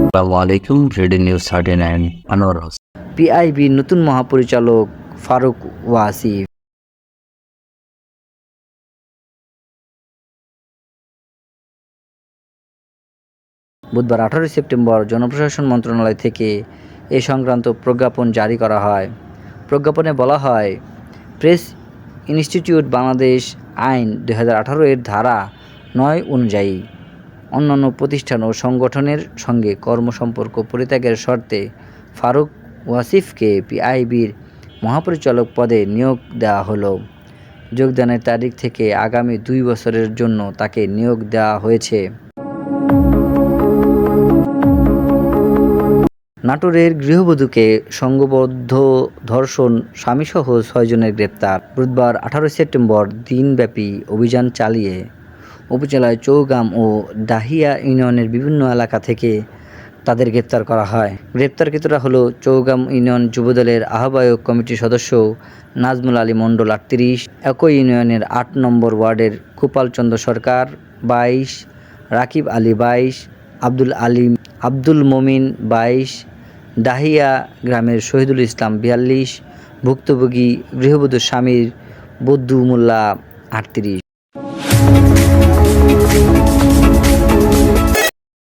আসসালামু আলাইকুম। Ready news 39 Anwar Hossain. পিআইবির নতুন মহাপরিচালক ফারুক ওয়াসিফ। বুধবার 18 সেপ্টেম্বর জনপ্রশাসন মন্ত্রণালয় থেকে এ সংক্রান্ত প্রজ্ঞাপন জারি করা হয়। প্রজ্ঞাপনে বলা হয়, প্রেস ইনস্টিটিউট বাংলাদেশ আইন 2018 এর ধারা 9 অনুযায়ী অন্যান্য প্রতিষ্ঠান ও সংগঠনের সঙ্গে কর্মসম্পর্ক পরিত্যাগের শর্তে ফারুক ওয়াসিফকে পিআইবির মহাপরিচালক পদে নিয়োগ দেওয়া হলো। যোগদানের তারিখ থেকে আগামী 2 বছরের জন্য তাকে নিয়োগ দেওয়া হয়েছে। নাটোরের গৃহবধূকে সংঘবদ্ধ ধর্ষণ, স্বামীসহ 6 জনের গ্রেপ্তার। বুধবার 18 সেপ্টেম্বর দিনব্যাপী অভিযান চালিয়ে উপজেলায় চৌগাম ও ডাহিয়া ইউনিয়নের বিভিন্ন এলাকা থেকে তাদের গ্রেপ্তার করা হয়। গ্রেপ্তারকৃতরা হলো চৌগাম ইউনিয়ন যুবদলের আহ্বায়ক কমিটির সদস্য নাজমুল আলী মণ্ডল 38, একই ইউনিয়নের 8 নম্বর ওয়ার্ডের কুপাল চন্দ্র সরকার 22, রাকিব আলী 22, আব্দুল মমিন 22, ডাহিয়া গ্রামের শহীদুল ইসলাম 42, ভুক্তভোগী গৃহবধূ স্বামীর বদ্দু মোল্লা 38।